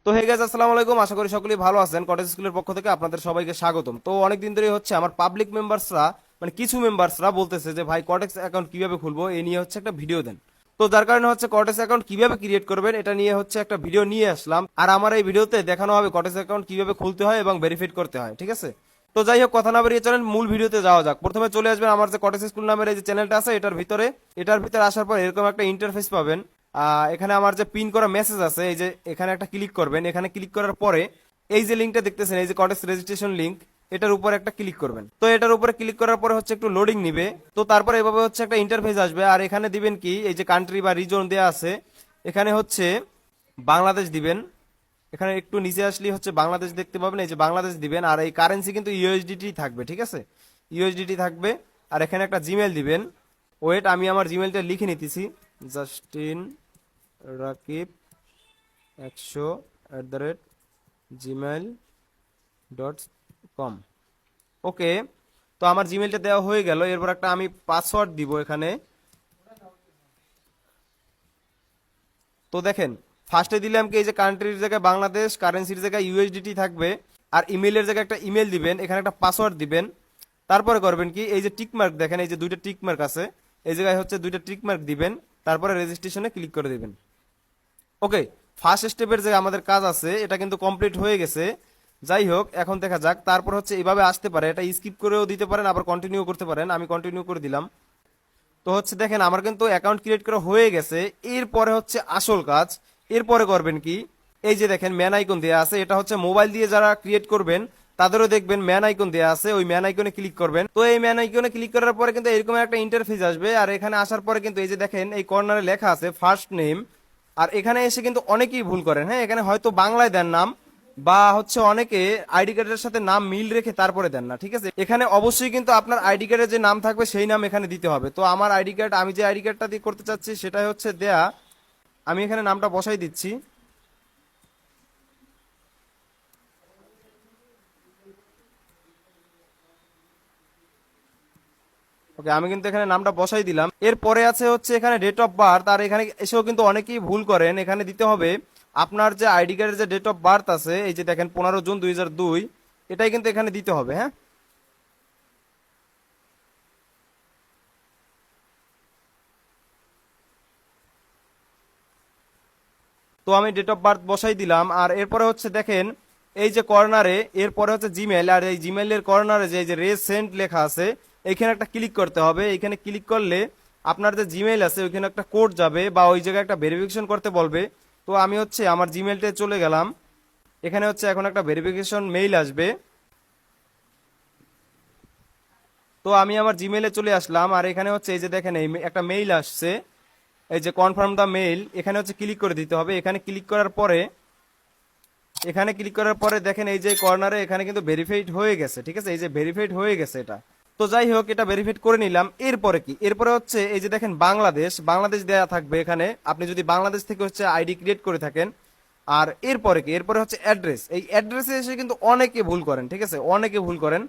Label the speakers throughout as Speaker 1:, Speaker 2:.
Speaker 1: তো hey guys, আসসালামু আলাইকুম। আশা করি সকলেই ভালো আছেন। কটেজ স্কুলের পক্ষ থেকে আপনাদের সবাইকে স্বাগতম। তো অনেকদিন ধরে হচ্ছে আমার পাবলিক মেম্বার্সরা, মানে কিছু মেম্বার্সরা বলতেছে যে ভাই কটেক্স অ্যাকাউন্ট কিভাবে খুলবো, এই নিয়ে হচ্ছে একটা ভিডিও দেন। তো যার কারণে হচ্ছে কটেক্স অ্যাকাউন্ট কিভাবে ক্রিয়েট করবেন এটা নিয়ে হচ্ছে একটা ভিডিও নিয়ে আসলাম। আর আমার এই ভিডিওতে দেখানো হবে কটেক্স অ্যাকাউন্ট কিভাবে খুলতে হয় এবং ভেরিফাইড করতে হয়, ঠিক আছে? তো যাই হোক, কথা না বেরিয়ে চলেন মূল ভিডিওতে যাওয়া যাক। প্রথমে চলে আসবেন আমার যে কটেজ স্কুল নামের এই যে চ্যানেলটা আছে এটার ভিতরে আসার পর এরকম একটা ইন্টারফেস পাবেন। এখানে আমার যে পিন করা মেসেজ আছে, এই যে এখানে একটা ক্লিক করবেন। এখানে ক্লিক করার পরে এই যে লিঙ্কটা দেখতেছেন, এই যে কটেক্স রেজিস্ট্রেশন লিঙ্ক, এটার উপর একটা ক্লিক করবেন। তো এটার উপরে ক্লিক করার পরে হচ্ছে একটু লোডিং নিবে। তো তারপরে এভাবে হচ্ছে একটা ইন্টারফেস আসবে। আর এখানে দিবেন কি, এই যে কান্ট্রি বা রিজন দেয়া আছে, এখানে হচ্ছে বাংলাদেশ দিবেন। এখানে একটু নিচে আসলে হচ্ছে বাংলাদেশ দেখতে পাবেন, এই যে বাংলাদেশ দিবেন। আর এই কারেন্সি কিন্তু ইউএসডিটি থাকবে, ঠিক আছে? ইউএসডিটি থাকবে। আর এখানে একটা জিমেল দিবেন। ওয়েট, আমি আমার জিমেলটা লিখে নিতেছি। Justin Rakib 100@gmail.com। ওকে, তো আমার জিমেলটা দেওয়া হয়ে গেল। এরপর একটা আমি পাসওয়ার্ড দিব এখানে। তো দেখেন, ফার্স্টে দিলাম কি, এই যে কান্ট্রির জায়গায় বাংলাদেশ, কারেন্সির জায়গায় ইউএসডিটি থাকবে। আর ইমেলের জায়গায় একটা ইমেল দিবেন, এখানে একটা পাসওয়ার্ড দিবেন। তারপরে করবেন কি, এই যে টিক মার্ক দেখেন, এই যে দুইটা টিক মার্ক আছে, এই জায়গায় হচ্ছে দুইটা টিক মার্ক দিবেন। তারপরে রেজিস্ট্রেশনে ক্লিক করে দিবেন। ওকে, ফার্স্ট স্টেপের যে আমাদের কাজ আছে এটা কিন্তু কমপ্লিট হয়ে গেছে। যাই হোক, এখন দেখা যাক। তারপর হচ্ছে এইভাবে আসতে পারে, এটা স্কিপ করেও দিতে পারেন, আবার কন্টিনিউ করতে পারেন। আমি কন্টিনিউ করে দিলাম। তো হচ্ছে দেখেন, আমার কিন্তু অ্যাকাউন্ট ক্রিয়েট করা হয়ে গেছে। এরপরে হচ্ছে আসল কাজ। এরপরে করবেন কি, এই যে দেখেন ম্যান আইকন দেওয়া আছে, এটা হচ্ছে মোবাইল দিয়ে যারা ক্রিয়েট করবেন তাদেরও দেখবেন ম্যান আইকন দেওয়া আছে, ওই ম্যান আইকনে ক্লিক করবেন। তো এই ম্যান আইকনে ক্লিক করার পরে কিন্তু এরকম একটা ইন্টারফেস আসবে। আর এখানে আসার পরে কিন্তু এই যে দেখেন এই কর্নারে লেখা আছে ফার্স্ট নেম। আর এখানে এসে কিন্তু অনেকেই ভুল করেন। হ্যাঁ, এখানে হয়তো বাংলায় দেন নাম, বা হচ্ছে অনেকে আইডি কার্ডের সাথে নাম মিল রেখে তারপরে দেন না, ঠিক আছে? এখানে অবশ্যই কিন্তু আপনার আইডি কার্ডে যে নাম থাকবে সেই নাম এখানে দিতে হবে। তো আমার আইডি কার্ড, আমি যে আইডি কার্ডটা দিয়ে করতে চাচ্ছি সেটাই হচ্ছে দেয়া। আমি এখানে নামটা বসাই দিচ্ছি। ওকে, আমি কিন্তু এখানে নামটা বসাই দিলাম। এরপরে আছে হচ্ছে এখানে ডেট অফ বার্থ। আর এখানে এসেও কিন্তু অনেকেই ভুল করেন। এখানে দিতে হবে আপনার যে আইডি কার্ডের যে ডেট অফ বার্থ আছে, এই যে দেখেন 15 জুন 2002, এটাই কিন্তু এখানে দিতে হবে। হ্যাঁ, তো আমি ডেট অফ বার্থ বসাই দিলাম। আর এরপরে হচ্ছে দেখেন এই যে কর্নারে, এরপরে হচ্ছে জিমেল। আর এই জিমেলের কর্নারে যে এই যে রেজ সেন্ড লেখা আছে, এইখানে একটা ক্লিক করতে হবে। এইখানে ক্লিক করলে আপনার যে জিমেল আছে ওইখানে একটা কোড যাবে, বা ওই জায়গায় একটা ভেরিফিকেশন করতে বলবে। তো আমি হচ্ছে আমার জিমেলটা চলে গেলাম। এখানে হচ্ছে এখন একটা ভেরিফিকেশন মেইল আসবে। তো আমি আমার জিমেলে চলে আসলাম। আর এখানে হচ্ছে এই যে দেখেন এই একটা মেইল আসছে, এই যে কনফার্ম দা মেইল, এখানে হচ্ছে ক্লিক করে দিতে হবে। এখানে ক্লিক করার পরে দেখেন এই যে কর্নারে এখানে কিন্তু ভেরিফাইড হয়ে গেছে, ঠিক আছে? এই যে ভেরিফাইড হয়ে গেছে এটা। তো যাই হোক, এটা ভেরিফাইড করে নিলাম। এরপরে কি, এরপরে হচ্ছে এই যে দেখেন বাংলাদেশ, বাংলাদেশ দেয়া থাকবে এখানে, আপনি যদি বাংলাদেশ থেকে হচ্ছে আইডি ক্রিয়েট করে থাকেন। আর এরপরে কি, এরপরে হচ্ছে অ্যাড্রেস। এই অ্যাড্রেসে এসে কিন্তু অনেকে ভুল করেন, ঠিক আছে? অনেকে ভুল করেন।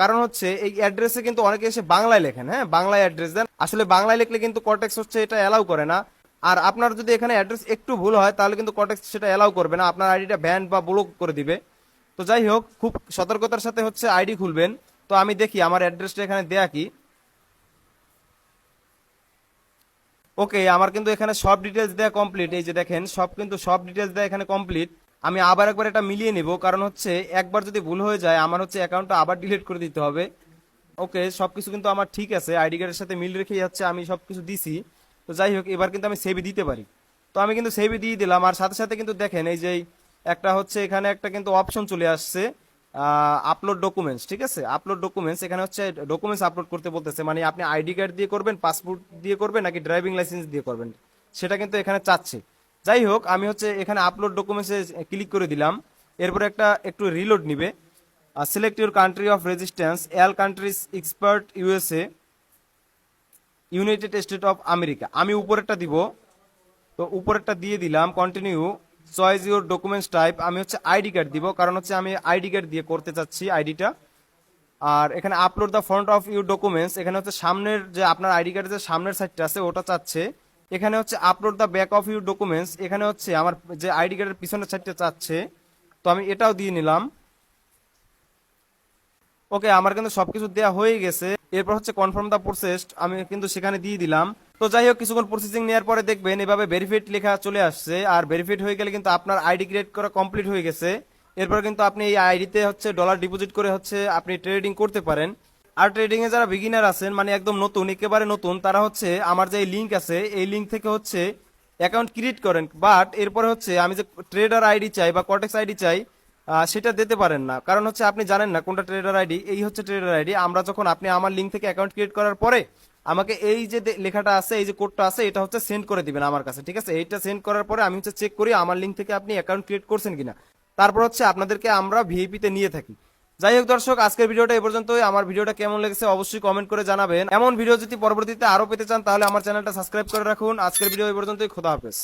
Speaker 1: কারণ হচ্ছে এই অ্যাড্রেসে কিন্তু অনেকে এসে বাংলায় লেখেন। হ্যাঁ, বাংলায় অ্যাড্রেস দেন। আসলে বাংলায় লিখলে কিন্তু কর্টেক্স হচ্ছে এটা অ্যালাউ করে না। আর আপনার যদি এখানে অ্যাড্রেস একটু ভুল হয় তাহলে কিন্তু কর্টেক্স সেটা অ্যালাউ করবে না, আপনার আইডিটা ব্যান বা ব্লক করে দিবে। তো যাই হোক, খুব সতর্কতার সাথে হচ্ছে আইডি খুলবেন। তো আমি দেখি আমার অ্যাড্রেসটা এখানে দেয়া কি। ওকে, আমার কিন্তু এখানে সব ডিটেলস দেয়া কমপ্লিট। এই যে দেখেন সব ডিটেলস দেয়া এখানে কমপ্লিট। আমি আবার একবার এটা মিলিয়ে নিব, কারণ হচ্ছে একবার যদি ভুল হয়ে যায় আমার হচ্ছে অ্যাকাউন্টটা আবার ডিলিট করে দিতে হবে। ওকে, সবকিছু কিন্তু আমার ঠিক আছে, আইডি কার্ডের সাথে মিল রেখে যাচ্ছে, আমি সবকিছু দিছি। তো যাই হোক, এবার কিন্তু আমি সেভই দিতে পারি। তো আমি কিন্তু সেভই দিয়ে দিলাম। আর সাথে সাথে কিন্তু দেখেন এই যে একটা হচ্ছে এখানে একটা কিন্তু অপশন চলে আসছে, আপলোড ডকুমেন্টস, ঠিক আছে? আপলোড ডকুমেন্টস, এখানে হচ্ছে ডকুমেন্টস আপলোড করতে বলতেছে, মানে আপনি আইডি কার্ড দিয়ে করবেন, পাসপোর্ট দিয়ে করবেন, নাকি ড্রাইভিং লাইসেন্স দিয়ে করবেন, সেটা কিন্তু এখানে চাচ্ছে। যাই হোক, আমি হচ্ছে এখানে আপলোড ডকুমেন্টসে ক্লিক করে দিলাম। এরপরে একটা একটু রিলোড নিবে। Select your country of resistance, L countries expert USA, United state of America, আমি উপরেরটা দিব। তো উপরেরটা দিয়ে দিলাম, continue. Choice your documents type, আমি হচ্ছে আইডি কার্ড দিব, কারণ হচ্ছে আমি আইডি কার্ড দিয়ে করতে চাচ্ছি আইডিটা। আর এখানে upload the front of your documents, এখানে হচ্ছে সামনের যে আপনার আইডি কার্ডের যে সামনের সাইডটা আছে ওটা চাচ্ছে। এখানে হচ্ছে upload the back of your documents, এখানে হচ্ছে আমার যে আইডি কার্ডের পিছনের সাইডটা চাচ্ছে, তো আমি এটাও দিয়ে নিলাম। ওকে, আমার কিন্তু সবকিছু দেওয়া হয়ে গেছে। এরপর হচ্ছে কনফার্ম দা প্রসেস, আমি কিন্তু সেখানে দিয়ে দিলাম। তো যাই হোক, কিছুক্ষণ প্রসেসিং নেওয়ার পরে দেখবেন এভাবে ভেরিফাইড লেখা চলে আসছে। আর ভেরিফাইড হয়ে গেলে কিন্তু আপনার আইডি ক্রিয়েট করা কমপ্লিট হয়ে গেছে। এরপর কিন্তু আপনি এই আইডিতে হচ্ছে ডলার ডিপোজিট করে হচ্ছে আপনি ট্রেডিং করতে পারেন। আর ট্রেডিং এ যারা বিগিনার আছেন, মানে একদম নতুন, একেবারে নতুন, তারা হচ্ছে আমার যে লিঙ্ক আছে এই লিঙ্ক থেকে হচ্ছে অ্যাকাউন্ট ক্রিয়েট করেন। বাট এরপরে হচ্ছে আমি যে ট্রেডার আইডি চাই বা কটেক্স আইডি চাই, সেটা দিতে পারেন না। কারণ হচ্ছে আপনি জানেন না কোনটা ট্রেডার আইডি। এই হচ্ছে ট্রেডার আইডি। আমরা যখন আপনি আমার লিঙ্ক থেকে অ্যাকাউন্ট ক্রিয়েট করার পরে আমাকে এই যে লেখাটা আছে, এই যে কোডটা আছে, এটা হচ্ছে সেন্ড করে দিবেন আমার কাছে, ঠিক আছে? এইটা সেন্ড করার পরে আমি হচ্ছে চেক করি আমার লিঙ্ক থেকে আপনি অ্যাকাউন্ট ক্রিয়েট করছেন কিনা। তারপর হচ্ছে আপনাদেরকে আমরা ভিআইপি তে নিয়ে থাকি। যাই হোক দর্শক, আজকের ভিডিওটা এই পর্যন্তই। আমার ভিডিওটা কেমন লেগেছে অবশ্যই কমেন্ট করে জানাবেন। এমন ভিডিও যদি পরবর্তীতে আরো পেতে চান তাহলে আমার চ্যানেলটা সাবস্ক্রাইব করে রাখুন। আজকের ভিডিও এই পর্যন্তই। খোদা হাফেজ।